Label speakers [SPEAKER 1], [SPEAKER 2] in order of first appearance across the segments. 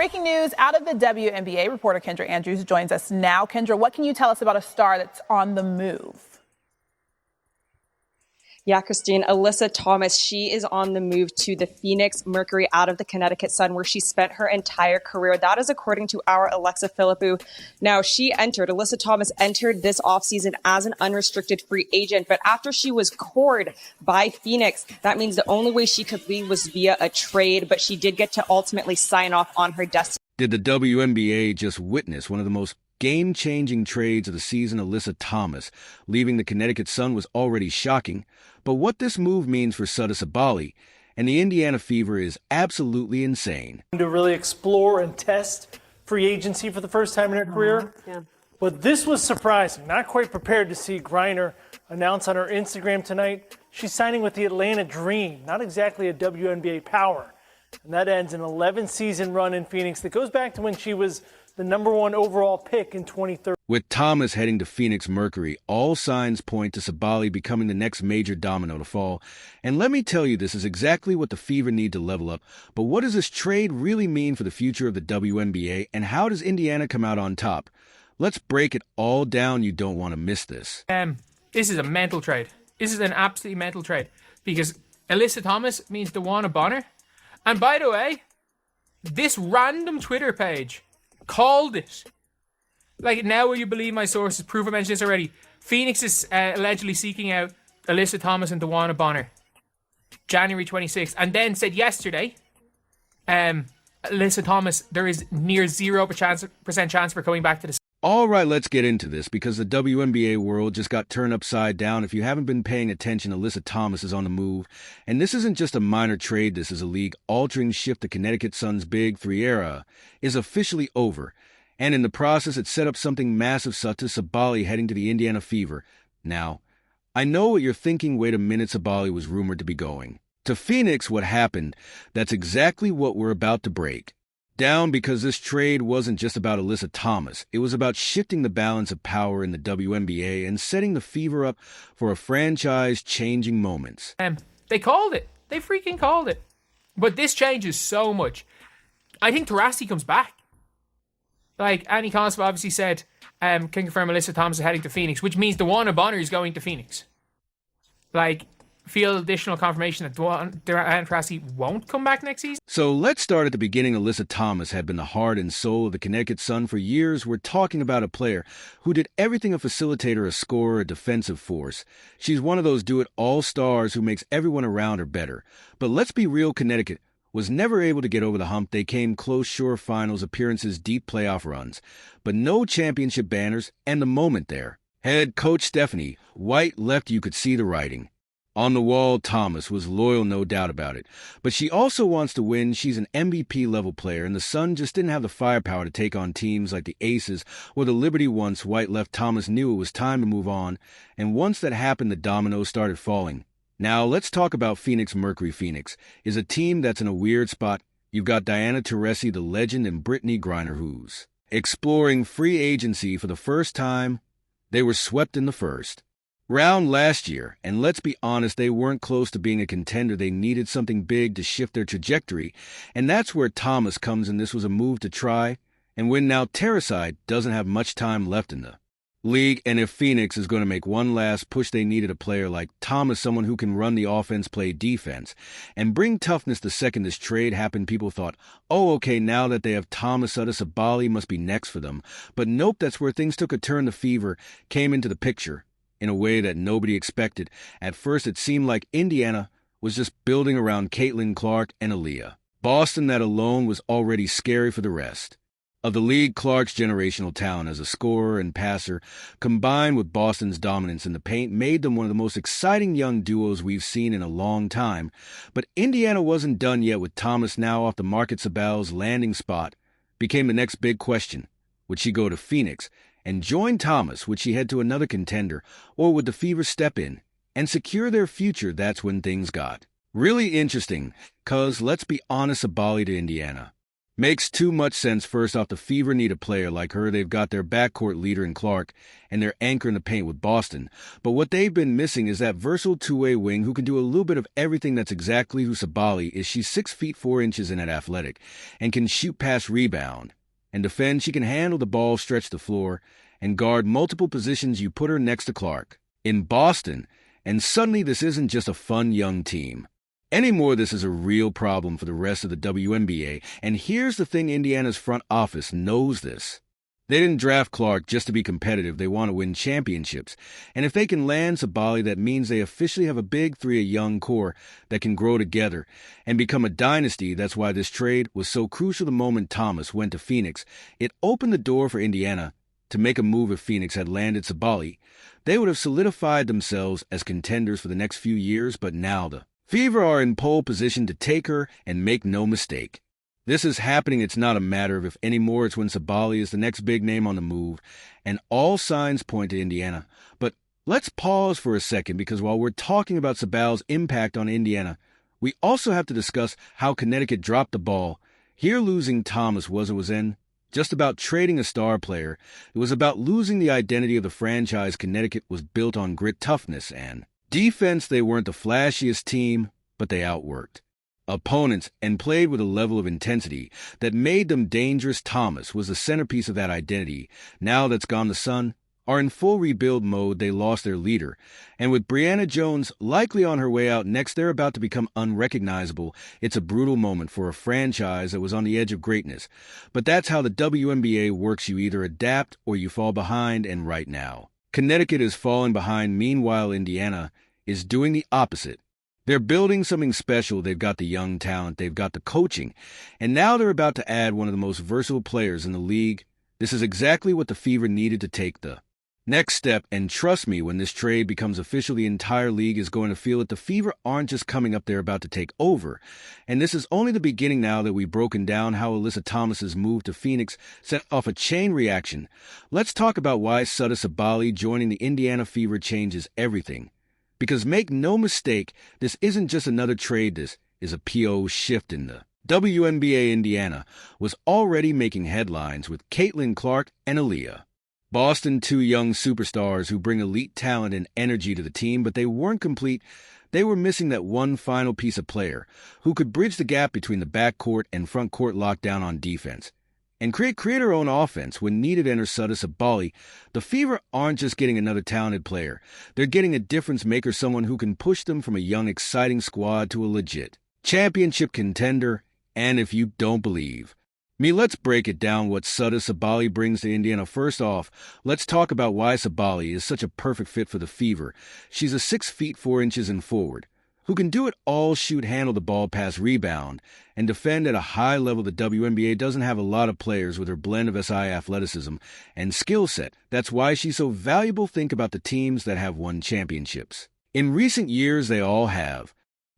[SPEAKER 1] breaking news out of the WNBA. Reporter Kendra Andrews joins us now. Kendra, what can you tell us about a star that's on the move?
[SPEAKER 2] Yeah, Christine, Alyssa Thomas, she is on the move to the Phoenix Mercury out of the Connecticut Sun, where she spent her entire career. That is according to our Alexa Philippou. Now, Alyssa Thomas entered this offseason as an unrestricted free agent, but after she was cored by Phoenix, that means the only way she could leave was via a trade, but she did get to ultimately sign off on her destiny.
[SPEAKER 3] Did the WNBA just witness one of the most game-changing trades of the season? Alyssa Thomas leaving the Connecticut Sun was already shocking, but what this move means for Satou Sabally and the Indiana Fever is absolutely insane.
[SPEAKER 4] To really explore and test free agency for the first time in her career. Yeah. But this was surprising. Not quite prepared to see Griner announce on her Instagram tonight she's signing with the Atlanta Dream, not exactly a WNBA power. And that ends an 11-season run in Phoenix that goes back to when she was the #1 overall pick in 2013.
[SPEAKER 3] With Thomas heading to Phoenix Mercury, all signs point to Sabally becoming the next major domino to fall. And let me tell you, this is exactly what the Fever need to level up. But what does this trade really mean for the future of the WNBA, and how does Indiana come out on top? Let's break it all down. You don't want to miss this.
[SPEAKER 5] This is a mental trade. This is an absolutely mental trade, because Alyssa Thomas means DeWanna Bonner. And by the way, this random Twitter page called it. Like, now will you believe my sources? Proof I mentioned this already. Phoenix is allegedly seeking out Alyssa Thomas and DeWanna Bonner. January 26th. And then said yesterday, Alyssa Thomas, there is near 0% chance for coming back to the...
[SPEAKER 3] All right, let's get into this, because the WNBA world just got turned upside down. If you haven't been paying attention, Alyssa Thomas is on the move. And this isn't just a minor trade. This is a league-altering shift. The Connecticut Sun's Big Three era is officially over. And in the process, it set up something massive. Satou Sabally heading to the Indiana Fever. Now, I know what you're thinking. Wait a minute, Sabally was rumored to be going to Phoenix. What happened? That's exactly what we're about to break down, because this trade wasn't just about Alyssa Thomas. It was about shifting the balance of power in the WNBA and setting the Fever up for a franchise-changing moments.
[SPEAKER 5] They called it. They freaking called it. But this changes so much. I think Taurasi comes back. Like, Annie Constable obviously said, can confirm Alyssa Thomas is heading to Phoenix, which means DeWanna Bonner is going to Phoenix. Like, feel additional confirmation that Taurasi won't come back next season.
[SPEAKER 3] So let's start at the beginning. Alyssa Thomas had been the heart and soul of the Connecticut Sun for years. We're talking about a player who did everything: a facilitator, a scorer, a defensive force. She's one of those do-it-all stars who makes everyone around her better. But let's be real, Connecticut was never able to get over the hump. They came close, sure finals appearances, deep playoff runs, but no championship banners. And the moment there, head coach Stephanie White left, you could see the writing on the wall. Thomas was loyal, no doubt about it, but she also wants to win. She's an MVP-level player, and the Sun just didn't have the firepower to take on teams like the Aces or the Liberty. Once White left, Thomas knew it was time to move on, and once that happened, the dominoes started falling. Now, let's talk about Phoenix Mercury. Phoenix is a team that's in a weird spot. You've got Diana Taurasi, the legend, and Brittany Griner, who's exploring free agency for the first time. They were swept in the first round last year, and let's be honest, they weren't close to being a contender. They needed something big to shift their trajectory, and that's where Thomas comes in. This was a move to try and win. Now, Taurasi doesn't have much time left in the league, and if Phoenix is going to make one last push, they needed a player like Thomas, someone who can run the offense, play defense, and bring toughness. The second this trade happened, people thought, oh, okay, now that they have Thomas, Satou Sabally must be next for them. But nope, that's where things took a turn. The Fever came into the picture in a way that nobody expected. At first, it seemed like Indiana was just building around Caitlin Clark and Aaliyah. Boston, that alone was already scary for the rest of the league. Clark's generational talent as a scorer and passer, combined with Boston's dominance in the paint, made them one of the most exciting young duos we've seen in a long time. But Indiana wasn't done yet. With Thomas now off the market, Sabally's landing spot became the next big question. Would she go to Phoenix and join Thomas? Would she head to another contender? Or would the Fever step in and secure their future? That's when things got really interesting, because let's be honest, Sabally to Indiana Makes too much sense. First off, the Fever need a player like her. They've got their backcourt leader in Clark and their anchor in the paint with Boston. But what they've been missing is that versatile two-way wing who can do a little bit of everything. That's exactly who Sabally is. She's 6 feet 4 inches and athletic and can shoot, pass, rebound, and defend. She can handle the ball, stretch the floor, and guard multiple positions. You put her next to Clark in Boston, and suddenly this isn't just a fun young team. Anymore, this is a real problem for the rest of the WNBA, and here's the thing, Indiana's front office knows this. They didn't draft Clark just to be competitive. They want to win championships. And if they can land Sabally, that means they officially have a big three, a young core that can grow together and become a dynasty. That's why this trade was so crucial. The moment Thomas went to Phoenix, it opened the door for Indiana to make a move. If Phoenix had landed Sabally, they would have solidified themselves as contenders for the next few years, but now the Fever are in pole position to take her, and make no mistake. This is happening. It's not a matter of if anymore. It's when Sabally is the next big name on the move, and all signs point to Indiana. But let's pause for a second, because while we're talking about Sabally's impact on Indiana, we also have to discuss how Connecticut dropped the ball. Here, losing Thomas wasn't just about trading a star player. It was about losing the identity of the franchise. Connecticut was built on grit, toughness, and defense. They weren't the flashiest team, but they outworked opponents and played with a level of intensity that made them dangerous. Thomas was the centerpiece of that identity. Now that's gone, the Sun are in full rebuild mode. They lost their leader, and with Brianna Jones likely on her way out next, they're about to become unrecognizable. It's a brutal moment for a franchise that was on the edge of greatness. But that's how the WNBA works. You either adapt or you fall behind, and right now Connecticut is falling behind. Meanwhile, Indiana is doing the opposite. They're building something special. They've got the young talent, they've got the coaching, and now they're about to add one of the most versatile players in the league. This is exactly what the Fever needed to take the next step, and trust me, when this trade becomes official, the entire league is going to feel it. The Fever aren't just coming up, they're about to take over. And this is only the beginning. Now that we've broken down how Alyssa Thomas's move to Phoenix set off a chain reaction, let's talk about why Satou Sabally joining the Indiana Fever changes everything. Because make no mistake, this isn't just another trade, this is a PO shift in the WNBA. Indiana was already making headlines with Caitlin Clark and Aaliyah Boston, two young superstars who bring elite talent and energy to the team, but they weren't complete. They were missing that one final piece of player who could bridge the gap between the backcourt and front court lockdown on defense and create her own offense when needed. Enter Satou Sabally. The Fever aren't just getting another talented player. They're getting a difference maker, someone who can push them from a young, exciting squad to a legit championship contender. And if you don't believe me, let's break it down what Satou Sabally brings to Indiana. First off, let's talk about why Sabally is such a perfect fit for the Fever. She's a 6 feet 4 inches and forward who can do it all: shoot, handle the ball, pass, rebound, and defend at a high level. The WNBA doesn't have a lot of players with her blend of SI athleticism and skill set. That's why she's so valuable. Think about the teams that have won championships. In recent years, they all have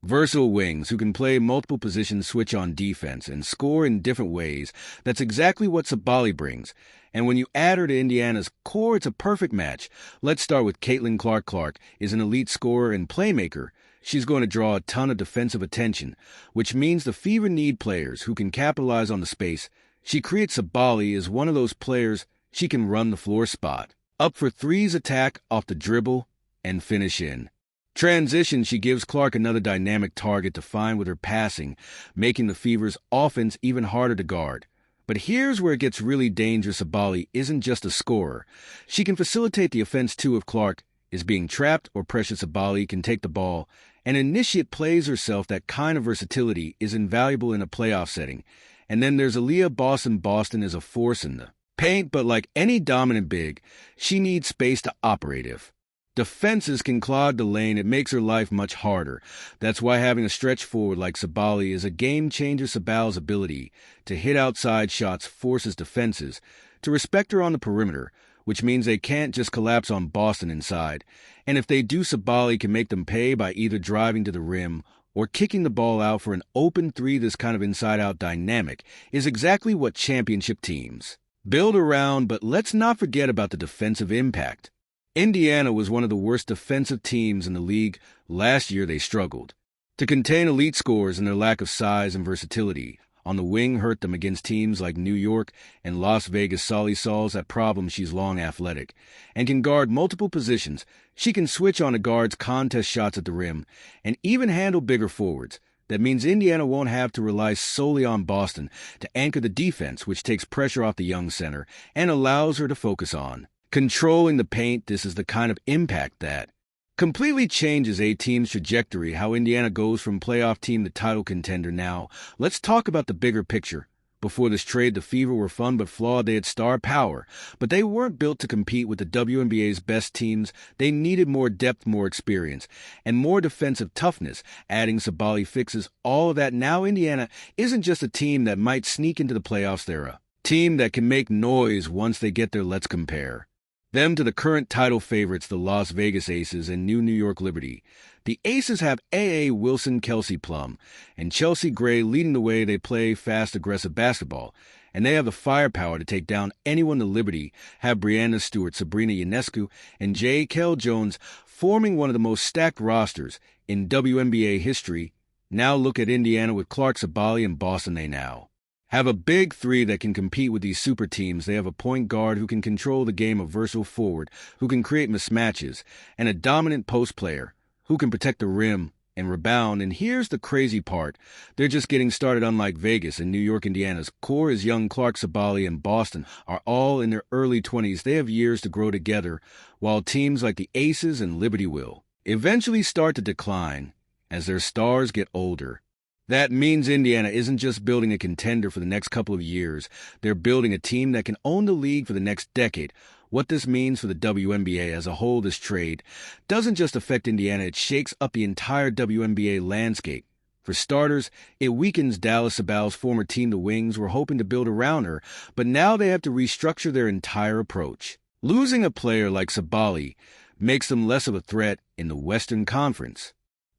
[SPEAKER 3] versatile wings who can play multiple positions, switch on defense, and score in different ways. That's exactly what Sabally brings. And when you add her to Indiana's core, it's a perfect match. Let's start with Caitlin Clark. Clark is an elite scorer and playmaker. She's going to draw a ton of defensive attention, which means the Fever need players who can capitalize on the space she creates. Sabally is one of those players. She can run the floor spot up for threes, attack off the dribble, and finish in transition. She gives Clark another dynamic target to find with her passing, making the Fever's offense even harder to guard. But here's where it gets really dangerous. Sabally isn't just a scorer. She can facilitate the offense too. If Clark is being trapped or pressured, Sabally can take the ball and initiate plays herself. That kind of versatility is invaluable in a playoff setting. And then there's Aaliyah Boston. Boston is a force in the paint, but like any dominant big, she needs space to operate. If defenses can clog the lane, it makes her life much harder. That's why having a stretch forward like Sabally is a game changer. Sabally's ability to hit outside shots forces defenses to respect her on the perimeter, which means they can't just collapse on Boston inside. And if they do, Sabally can make them pay by either driving to the rim or kicking the ball out for an open three. This kind of inside-out dynamic is exactly what championship teams build around. But let's not forget about the defensive impact. Indiana was one of the worst defensive teams in the league. Last year, they struggled to contain elite scorers and their lack of size and versatility on the wing hurt them against teams like New York and Las Vegas. Sabally solves that problem. She's long, athletic, and can guard multiple positions. She can switch on the guards, contest shots at the rim, and even handle bigger forwards. That means Indiana won't have to rely solely on Boston to anchor the defense, which takes pressure off the young center and allows her to focus on controlling the paint. This is the kind of impact that completely changes a team's trajectory, how Indiana goes from playoff team to title contender. Now, let's talk about the bigger picture. Before this trade, the Fever were fun but flawed. They had star power, but they weren't built to compete with the WNBA's best teams. They needed more depth, more experience, and more defensive toughness. Adding Sabally fixes all of that. Now Indiana isn't just a team that might sneak into the playoffs. They're a team that can make noise once they get there. Let's compare them to the current title favorites, the Las Vegas Aces and New York Liberty. The Aces have A.A. Wilson, Kelsey Plum, and Chelsea Gray leading the way. They play fast, aggressive basketball, and they have the firepower to take down anyone. The Liberty have Brianna Stewart, Sabrina Ionescu, and J. Kell Jones, forming one of the most stacked rosters in WNBA history. Now look at Indiana with Clark, Sabally, and Boston. They now have a big three that can compete with these super teams. They have a point guard who can control the game, a versatile forward who can create mismatches, and a dominant post player who can protect the rim and rebound. And here's the crazy part. They're just getting started. Unlike Vegas and New York, Indiana's core is young. Clark, Sabally, and Boston are all in their early 20s. They have years to grow together, while teams like the Aces and Liberty will eventually start to decline as their stars get older. That means Indiana isn't just building a contender for the next couple of years. They're building a team that can own the league for the next decade. What this means for the WNBA as a whole, this trade doesn't just affect Indiana, it shakes up the entire WNBA landscape. For starters, it weakens Dallas Sabally's former team. The Wings were hoping to build around her, but now they have to restructure their entire approach. Losing a player like Sabally makes them less of a threat in the Western Conference,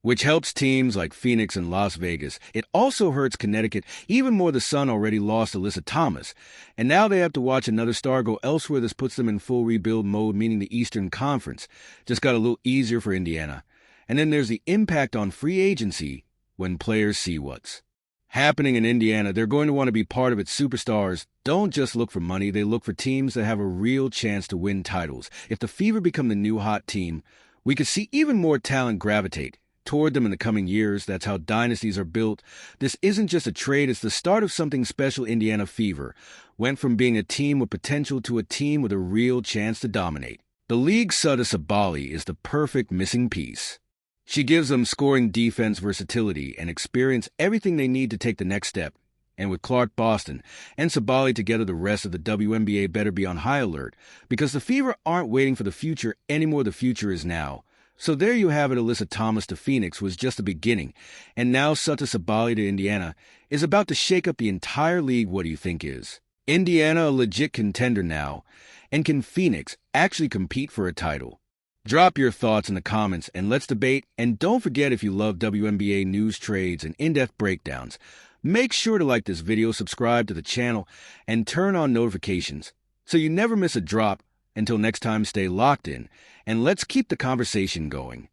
[SPEAKER 3] which helps teams like Phoenix and Las Vegas. It also hurts Connecticut even more. The Sun already lost Alyssa Thomas, and now they have to watch another star go elsewhere. This puts them in full rebuild mode, meaning the Eastern Conference just got a little easier for Indiana. And then there's the impact on free agency when players see what's happening in Indiana. They're going to want to be part of it. Superstars don't just look for money. They look for teams that have a real chance to win titles. If the Fever become the new hot team, we could see even more talent gravitate toward them in the coming years. That's how dynasties are built. This isn't just a trade, it's the start of something special. Indiana Fever went from being a team with potential to a team with a real chance to dominate the league. Satou Sabally is the perfect missing piece. She gives them scoring, defense, versatility, and experience, everything they need to take the next step. And with Clark, Boston, and Sabally together, the rest of the WNBA better be on high alert, because the Fever aren't waiting for the future anymore. The future is now. So there you have it. Alyssa Thomas to Phoenix was just the beginning, and now Satou Sabally to Indiana is about to shake up the entire league. What do you think? Is Indiana a legit contender now? And can Phoenix actually compete for a title? Drop your thoughts in the comments and let's debate. And don't forget, if you love WNBA news, trades, and in-depth breakdowns, make sure to like this video, subscribe to the channel, and turn on notifications so you never miss a drop. Until next time, stay locked in, and let's keep the conversation going.